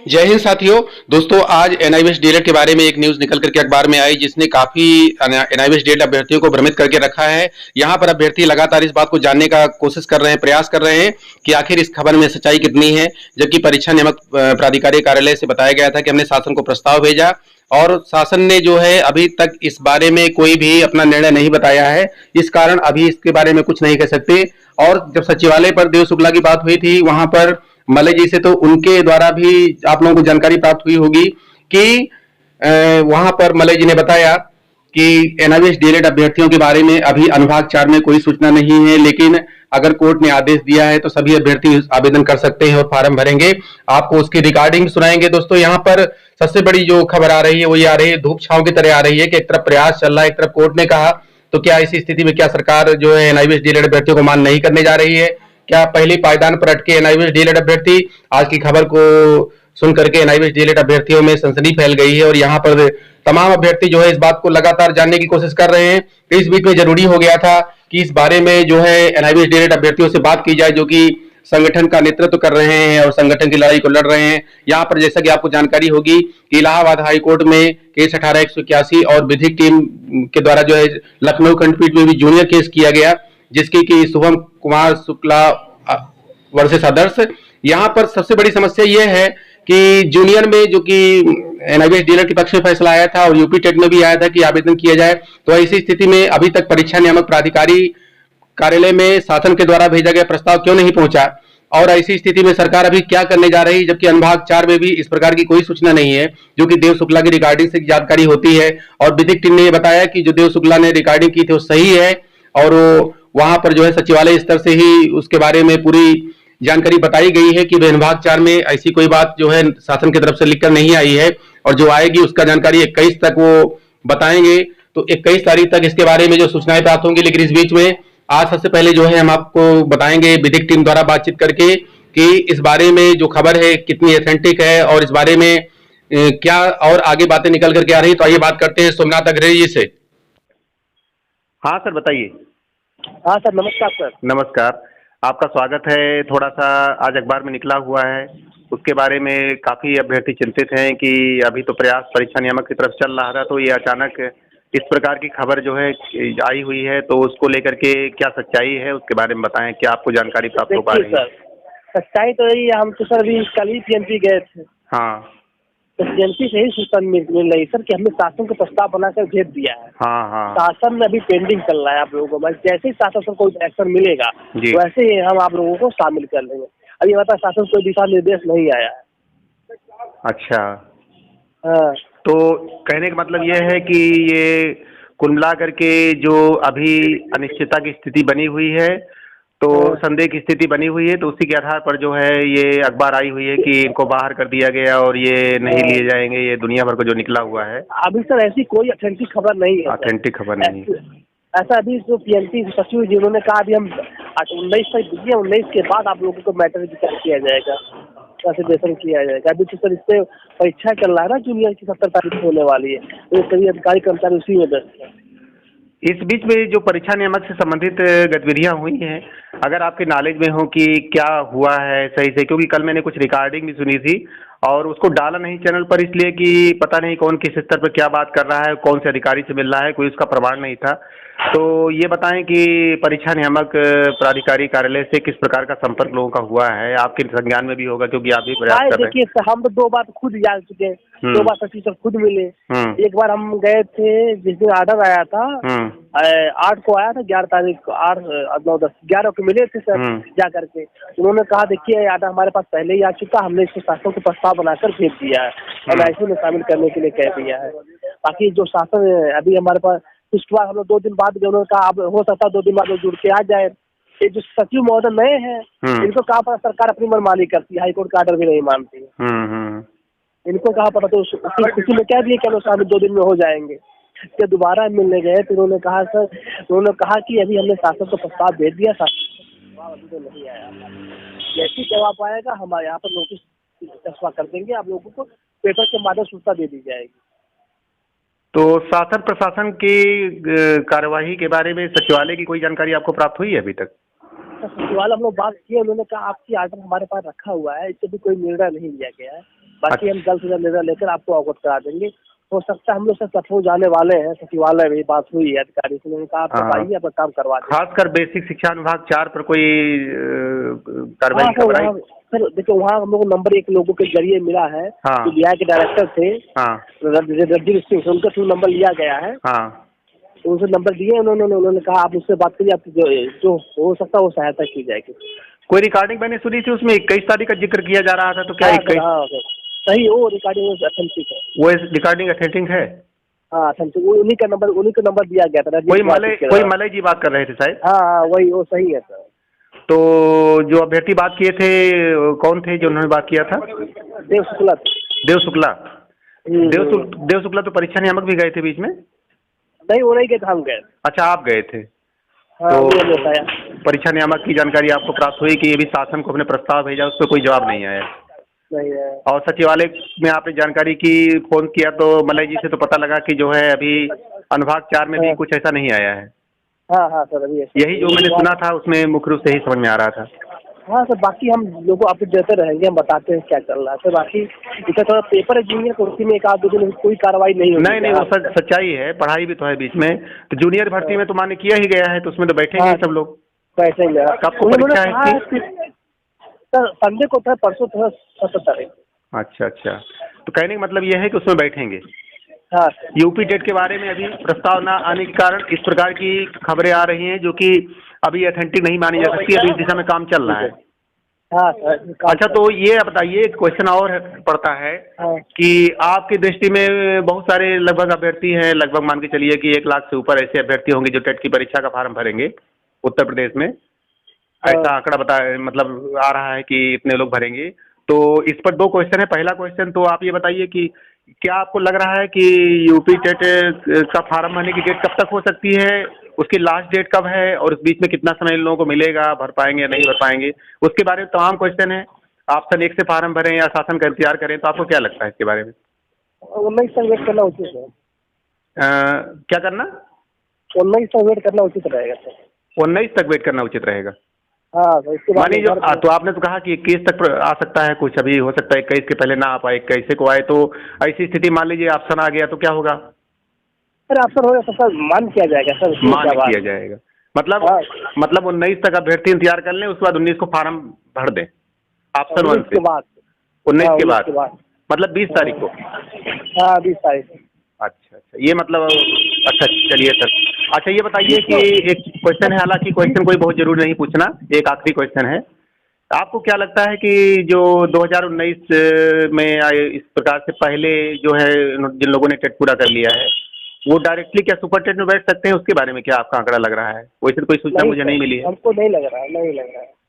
जय हिंद साथियों। दोस्तों, आज एनआईवीएस डीएलएड के बारे में एक न्यूज निकल करके अखबार में आई जिसने काफी एनआईवीएस डीएलएड अभ्यर्थियों को भ्रमित करके रखा है। यहाँ पर अभ्यर्थी लगातार इस बात को जानने का कोशिश कर रहे हैं, प्रयास कर रहे हैं कि आखिर इस खबर में सच्चाई कितनी है। जबकि परीक्षा नियामक प्राधिकारी कार्यालय से बताया गया था कि हमने शासन को प्रस्ताव भेजा और शासन ने जो है अभी तक इस बारे में कोई भी अपना निर्णय नहीं बताया है। इस कारण अभी इसके बारे में कुछ नहीं कह सकते। और जब सचिवालय पर देव शुक्ला की बात हुई थी, वहां पर मलय जी से, तो उनके द्वारा भी आप लोगों को जानकारी प्राप्त हुई होगी कि वहां पर मलय जी ने बताया कि एनआईवीएस डीएलएड अभ्यर्थियों के बारे में अभी अनुभाग 4 में कोई सूचना नहीं है, लेकिन अगर कोर्ट ने आदेश दिया है तो सभी अभ्यर्थी आवेदन कर सकते हैं और फार्म भरेंगे। आपको उसकी रिकॉर्डिंग सुनाएंगे। दोस्तों, यहाँ पर सबसे बड़ी जो खबर आ रही है वो ये आ रही है, धूप छांव की तरह आ रही है कि एक तरफ प्रयास चल रहा है, एक तरफ कोर्ट ने कहा। तो क्या ऐसी स्थिति में क्या सरकार जो है एनआईवीएस डीएलएड अभ्यर्थियों को मान नहीं करने जा रही है? क्या पहले पायदान पर अटके एनआईवीएस डीएलएड अभ्यर्थी? आज की खबर को सुन करके एनआईवीएस डीएलएड अभ्यर्थियों में सनसनी फैल गई है और यहाँ पर तमाम अभ्यर्थी जो है इस बात को लगातार जानने की कोशिश कर रहे हैं। इस बीच में जरूरी हो गया था कि इस बारे में जो है एनआईवीएस डीएलएड अभ्यर्थियों से बात की जाए, जो कि संगठन का नेतृत्व कर रहे हैं और संगठन की लड़ाई को लड़ रहे हैं। यहाँ पर जैसा कि आपको जानकारी होगी कि इलाहाबाद हाई कोर्ट में केस 18/181 और विधिक टीम के द्वारा जो है लखनऊ खंडपीठ में भी जूनियर केस किया गया, जिसकी कि शुभम कुमार शुक्ला वर्सेस अदर्स। यहाँ पर सबसे बड़ी समस्या यह है कि जूनियर में जो कि एनआईवीएस डीलर के पक्ष में फैसला आया था और यूपी टेट में भी आया था कि आवेदन किया जाए, तो ऐसी स्थिति में अभी तक परीक्षा नियामक प्राधिकारी कार्यालय में शासन के द्वारा भेजा गया प्रस्ताव क्यों नहीं पहुंचा? और ऐसी स्थिति में सरकार अभी क्या करने जा रही है, जबकि अनुभाग 4 में भी इस प्रकार की कोई सूचना नहीं है, जो कि देव शुक्ला की रिकॉर्डिंग से जानकारी होती है। और विधिक टीम ने यह बताया कि जो देव शुक्ला ने रिकॉर्डिंग की थी वो सही है और वहां पर जो है सचिवालय स्तर से ही उसके बारे में पूरी जानकारी बताई गई है कि अनुभाग 4 में ऐसी कोई बात जो है शासन की तरफ से लिखकर नहीं आई है और जो आएगी उसका जानकारी 21 तक वो बताएंगे। तो 21 तारीख तक इसके बारे में जो सूचनाएं प्राप्त होंगी। लेकिन इस बीच में आज सबसे पहले जो है हम आपको बताएंगे विधिक टीम द्वारा बातचीत करके कि इस बारे में जो खबर है कितनी ऑथेंटिक है और इस बारे में क्या और आगे बातें निकल करके आ रही है। तो आइए बात करते हैं सोमनाथ अग्रवाल जी से। हाँ सर, बताइए। हाँ सर, नमस्कार सर। नमस्कार, आपका स्वागत है। थोड़ा सा आज अखबार में निकला हुआ है, उसके बारे में काफ़ी अभ्यर्थी चिंतित हैं कि अभी तो प्रयास परीक्षा नियामक की तरफ चल रहा था, तो ये अचानक इस प्रकार की खबर जो है आई हुई है, तो उसको लेकर के क्या सच्चाई है उसके बारे में बताएं। क्या आपको जानकारी प्राप्त हो पा रही है? सच्चाई तो यही है, हम तो सर भी कल ही पीएमपी गए थे। हाँ, तो पीएमपी से ही सूचना मिल रही सर कि हमने शासन को प्रस्ताव बनाकर भेज दिया है। हाँ, हाँ। शासन में अभी पेंडिंग चल रहा है आप लोगों को, बस जैसे ही शासन से कोई एक्शन मिलेगा वैसे ही हम आप लोगों को शामिल कर लेंगे। अभी हमारे पास शासन कोई दिशा निर्देश नहीं आया है। अच्छा। हाँ, तो कहने का मतलब ये है कि ये कुल मिला करके जो अभी अनिश्चितता की स्थिति बनी हुई है, तो संदेह की स्थिति बनी हुई है, तो उसी के आधार पर जो है ये अखबार आई हुई है कि इनको बाहर कर दिया गया और ये नहीं लिए जाएंगे। ये दुनिया भर को जो निकला हुआ है अभी सर ऐसी कोई ऑथेंटिक खबर नहीं है। ऑथेंटिक खबर नहीं है ऐसा अभी जो पीएमपी सचिव जिन्होंने कहा अभी हम 19 के बाद आप लोगों को मैटर विचार किया जाएगा, कंसिडरेशन किया जाएगा। अभी तो सर इस पे परीक्षा चल रहा है ना, जूनियर की 70 तारीख होने वाली है, तो सभी अधिकारी कर्मचारी उसी में व्यस्त है। इस बीच में जो परीक्षा नियामक से संबंधित गतिविधियां हुई हैं, अगर आपके नॉलेज में हो कि क्या हुआ है सही से, क्योंकि कल मैंने कुछ रिकॉर्डिंग भी सुनी थी और उसको डाला नहीं चैनल पर, इसलिए कि पता नहीं कौन किस स्तर पर क्या बात कर रहा है, कौन से अधिकारी से मिल रहा है, कोई उसका प्रमाण नहीं था। तो ये बताएं कि परीक्षा नियामक प्राधिकारी कार्यालय से किस प्रकार का संपर्क लोगों का हुआ है, आपके संज्ञान में भी होगा क्योंकि आप भी प्रयास कर रहे हैं। देखिए, हम तो 2 बार खुद जा चुके हैं, 2 बार सचिव सर खुद मिले। एक बार हम गए थे जिस दिन ऑर्डर आया था, 8 को आया था, 11 तारीख को, 8, 9, 10, 11 को मिले थे सर जा करके। उन्होंने कहा देखिए ऑर्डर हमारे पास पहले ही आ चुका, हमने इसको शासन को प्रस्ताव बनाकर भेज दिया है, एनआईसी में शामिल करने के लिए कह दिया है। बाकी जो शासन अभी हमारे पास, उसके बाद हम लोग 2 दिन बाद गए, उन्होंने कहा अब हो सकता है 2 दिन बाद वो जुड़ के आ जाए। ये जो सचिव महोदय नए हैं, इनको कहा पता सरकार अपनी मनमानी करती है, हाईकोर्ट का ऑर्डर भी नहीं मानती है। इनको कहा पता, तो किसी ने कह दिया कि हम शामिल 2 दिन में हो जाएंगे। फिर दोबारा मिलने गए तो उन्होंने कहा सर, उन्होंने कहा कि अभी हमने शासन को प्रस्ताव भेज दिया, जवाब अभी तो नहीं आया। जैसे जवाब आएगा हमारे यहाँ पर नोटिस इस्तेमाल कर देंगे, आप लोगों को पेपर के माध्यम सूचना दे दी जाएगी। तो शासन प्रशासन की कार्यवाही के बारे में सचिवालय की कोई जानकारी आपको प्राप्त हुई है अभी तक? सचिवालय हम लोग बात किए, उन्होंने कहा आपकी आर्डर हमारे पास रखा हुआ है, इससे भी कोई निर्णय नहीं लिया गया है। बाकी हम जल्द से जल्द निर्णय लेकर आपको अवगत करा देंगे। हो सकता है हम लोग सर लखनऊ जाने वाले हैं, सचिवालय में बात हुई है अधिकारी से, उन्होंने कहा आप बताइए अपना काम करवा दें। खासकर बेसिक शिक्षा विभाग 4 पर कोई कार्रवाई हाँ खबर आई? सर देखो वहाँ हम लोग को नंबर 1 लोगों के जरिए मिला है, हाँ। जो बिहार के डायरेक्टर थे रज्जुल सिंह, उनका थ्रू नंबर लिया गया है, उनसे नंबर दिए उन्होंने कहा आप उससे बात करिए, आप जो हो सकता है वो सहायता की जाएगी। कोई रिकॉर्डिंग मैंने सुनी थी, उसमें 21 तारीख का जिक्र किया जा रहा था, तो क्या 21? सही, वो रिकॉर्डिंग अथेंटिक है, वो रिकॉर्डिंग अथेंटिक है? हाँ अथेंटिक, उन्हीं का नंबर दिया गया था। कोई मलय जी बात कर रहे थे शायद? हाँ वही, वो सही है सर। तो जो अभ्यर्थी बात किए थे कौन थे जो उन्होंने बात किया था? देव शुक्ला। देव शुक्ला तो परीक्षा नियामक भी गए थे बीच में? नहीं, वो नहीं गए थे, हम गए। अच्छा, आप गए थे। हाँ, तो बताया परीक्षा नियामक की जानकारी आपको प्राप्त हुई कि अभी शासन को अपने प्रस्ताव भेजा, उस पर कोई जवाब नहीं आया? नहीं है। और सचिवालय में आपने जानकारी की, फोन किया तो मलय जी से तो पता लगा कि जो है अभी अनुभाग 4 में भी कुछ ऐसा नहीं आया है? हाँ सर, अभी यही जो मैंने सुना था उसमें मुख्य रूप से ही समझ में आ रहा था। हाँ सर, बाकी हम लोगों अपडेट देते रहेंगे, हम बताते हैं क्या चल रहा है सर। बाकी इतना थोड़ा पेपर है जूनियर तो उसी में 1-2 दिन कोई कार्रवाई नहीं होगी। नहीं, वो सच्चाई है, पढ़ाई भी तो है बीच में। तो जूनियर भर्ती में तो मान्य किया ही गया है, तो उसमें तो बैठेंगे सब लोग। बैठेंगे। कब को परीक्षा है इसकी? सर संडे को था, परसों था 17 तारीख। अच्छा, तो कहने का मतलब यह है कि उसमें बैठेंगे। हाँ। यूपी टेट के बारे में अभी प्रस्ताव न आने के कारण इस प्रकार की खबरें आ रही हैं, जो कि अभी अथेंटिक नहीं मानी जा सकती, अभी इस दिशा में काम चल रहा है। हाँ सर। अच्छा, तो ये बताइए, क्वेश्चन और पड़ता है कि आपकी दृष्टि में बहुत सारे लगभग अभ्यर्थी हैं, लगभग मान के चलिए कि 1 लाख से ऊपर ऐसे अभ्यर्थी होंगे जो टेट की परीक्षा का फॉर्म भरेंगे उत्तर प्रदेश में। ऐसा आंकड़ा मतलब आ रहा है कि इतने लोग भरेंगे। तो इस पर 2 क्वेश्चन है। पहला क्वेश्चन तो आप ये बताइए कि क्या आपको लग रहा है कि यूपी टेट का फॉर्म भरने की डेट कब तक हो सकती है, उसकी लास्ट डेट कब है, और उस बीच में कितना समय इन लोगों को मिलेगा, भर पाएंगे या नहीं भर पाएंगे, उसके बारे में तमाम क्वेश्चन है। ऑप्शन 1 से फॉर्म भरें या शासन का इंतजार करें, तो आपको क्या लगता है इसके बारे में? 19 तक वेट करना उचित है। क्या करना? 19 तक वेट करना उचित रहेगा सर। 19 तक वेट करना उचित रहेगा? हाँ, मानी जो तो आपने तो कहा कि 21 तक आ सकता है, कुछ अभी हो सकता है 21 के पहले ना आ पाए, 21 को आए, तो ऐसी स्थिति मान लीजिए ऑप्शन आ गया तो क्या होगा? सर ऑप्शन होगा तो सर मान किया जाएगा सर, मान किया जाएगा। मतलब 19 तक अभ्यर्थी इंतजार कर लें, उसके बाद 19 को फॉर्म भर दें ऑप्शन 1 से। 19 के बाद मतलब 20 तारीख को? हाँ, 20 तारीख। अच्छा, ये मतलब अच्छा, चलिए सर। अच्छा, ये बताइए कि एक क्वेश्चन है, हालांकि क्वेश्चन कोई बहुत जरूरी नहीं पूछना, एक आखिरी क्वेश्चन है। आपको क्या लगता है कि जो 2019 में आए इस प्रकार से पहले जो है जिन लोगों ने टेट पूरा कर लिया है, वो डायरेक्टली क्या सुपर टेट में बैठ सकते हैं? उसके बारे में क्या आपका आंकड़ा लग रहा है? वैसे तो कोई सूचना मुझे नहीं मिली है। हमको नहीं लग रहा है।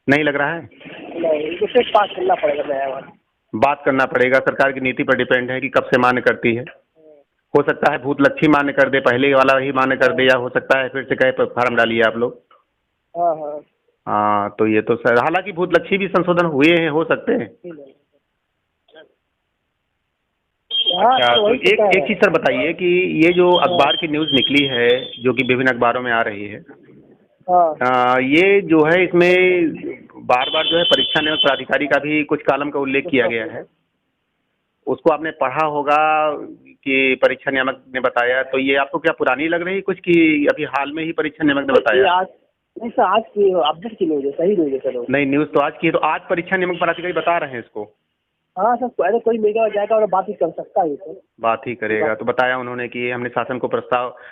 नहीं लग रहा है? नहीं, उसे पास करना पड़ेगा नया वाला। बात करना पड़ेगा, सरकार की नीति पर डिपेंड है कि कब से मान्य करती है। हो सकता है भूतलक्षी मान्य कर दे, पहले वाला ही मान्य कर दे, या हो सकता है फिर से कहे फॉर्म डालिए आप लोग। हाँ, तो ये तो सर, हालांकि भूतलक्षी भी संशोधन हुए हैं, हो सकते हैं। अच्छा, तो एक चीज सर बताइए कि ये जो अखबार की न्यूज़ निकली है, जो कि विभिन्न अखबारों में आ रही है, ये जो है इसमें बार बार जो है परीक्षा नियामक प्राधिकारी का भी कुछ कालम का उल्लेख किया गया है। उसको आपने पढ़ा होगा कि परीक्षा नियामक ने बताया, तो ये आपको क्या पुरानी लग रही कुछ, कि अभी हाल में ही परीक्षा नियामक ने बताया? नहीं सर, आज की अपडेट की न्यूज़ है, सही न्यूज़ है सर। नहीं, न्यूज़ तो आज की है, तो आज परीक्षा नियामक प्राधिकारी बता रहे हैं इसको? हाँ सर, अरे कोई मिलेगा जाएगा और बात ही कर सकता है सर। बात ही करेगा, तो बताया उन्होंने कि हमने शासन को प्रस्ताव